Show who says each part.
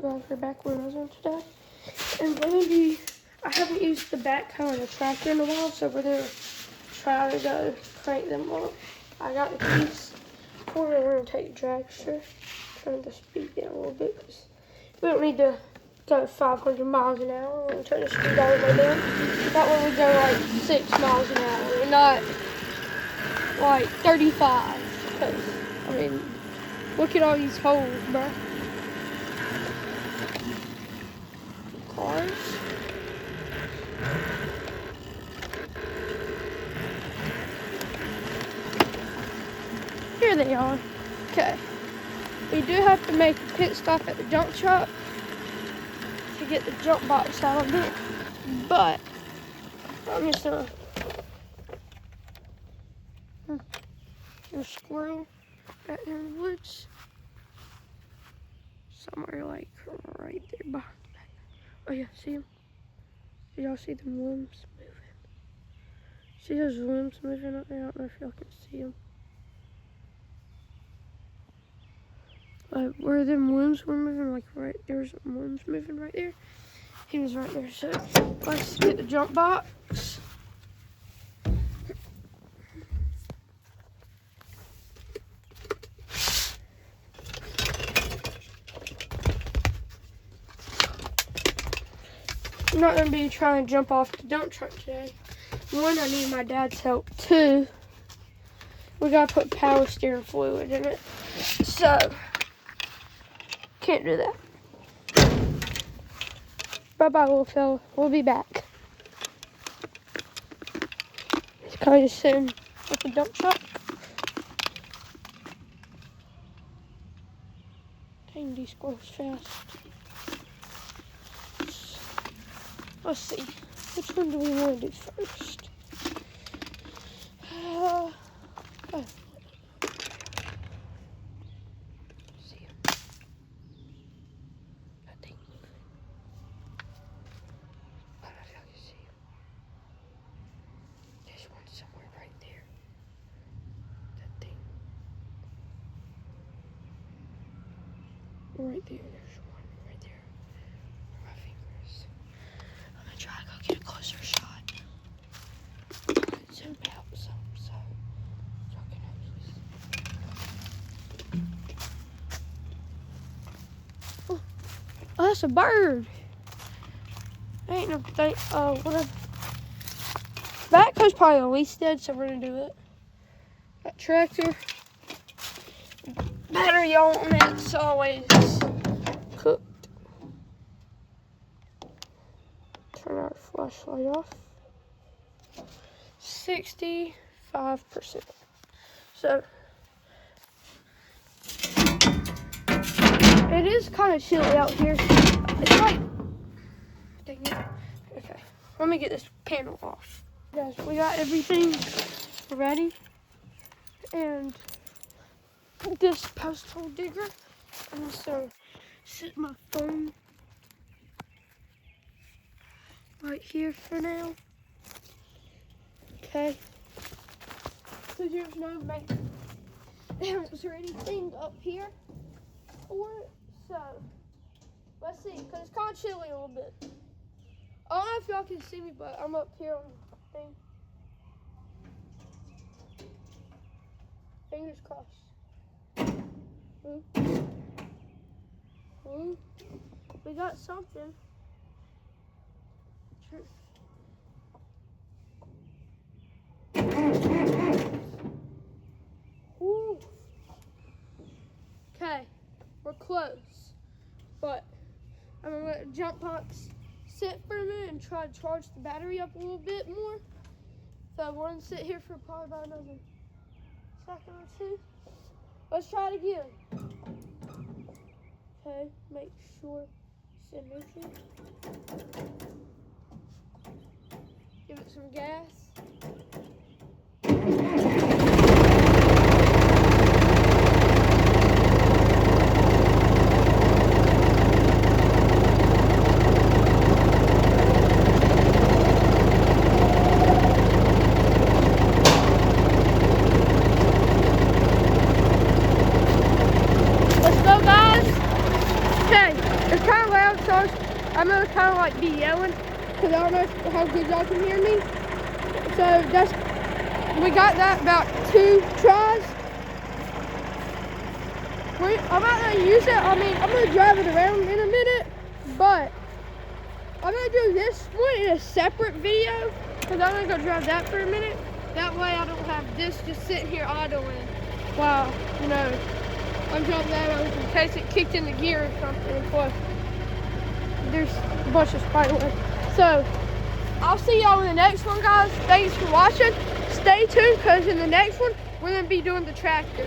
Speaker 1: Guys, we're back where I was on today. And I haven't used the backhoe and the tractor in a while, so we're going to try to go crank them up. I got the keys for it. We're going to take the dragster, turn the speed down a little bit, because we don't need to go 500 miles an hour. We're going to turn the speed all the way down. That way we go like 6 miles an hour and not like 35. Because, I mean, look at all these holes, bro. Cars. Here they are. Okay. We do have to make a pit stop at the junk shop to get the jump box out of it. But I'm just gonna there's a squirrel right there in the woods. Somewhere like right there behind. Oh yeah, see him? Did y'all see them limbs moving? See those limbs moving up there? I don't know if y'all can see them. Like where them limbs were moving, like right there's limbs moving right there. He was right there. So let's get the jump box. I'm not going to be trying to jump off the dump truck today. One, I need my dad's help. Two, we got to put power steering fluid in it. So, can't do that. Bye-bye, little fella. We'll be back. He's kind of sitting with the dump truck. Dang, these squirrels fast. Let's see, which one do we want to do first? Oh. See him. That thing moving. I don't know if y'all can see him. There's one somewhere right there. That thing. Right there, there's one right there. My fingers. I'm gonna try to go get a closer shot. Zoom out some so y'all can actually see. Oh, that's a bird. Ain't no thing. Oh, whatever. Backhoe's probably the least dead, so we're gonna do it. That tractor. Battery on it's always cooked. Turn our flashlight off. 65%. So it is kind of chilly out here. It's like, dang it. Okay, let me get this panel off. Guys, we got everything ready, and this post hole digger. I'm just gonna sit my phone right here for now. Okay. So there's no maintenance or anything up here for it. So let's see, because it's kind of chilly a little bit. I don't know if y'all can see me, but I'm up here on the thing. Fingers crossed. Ooh. We got something. Ooh. Okay, we're close, but I'm gonna let the jump box sit for a minute and try to charge the battery up a little bit more. So we're gonna sit here for probably about another second or two. Let's try it again. Okay, make sure it's in neutral. Give it some gas. Let's go, guys. Okay, it's first, I'm gonna kind of like be yelling because I don't know how good y'all can hear me. So we got that about 2 tries. I'm not gonna use it. I mean, I'm gonna drive it around in a minute, but I'm gonna do this one in a separate video because I'm gonna go drive that for a minute. That way I don't have this just sitting here idling while, you know, I'm driving that over in case it kicked in the gear or something. And plus, there's a bunch of spider web. So, I'll see y'all in the next one, guys. Thanks for watching. Stay tuned because in the next one, we're gonna be doing the tractor.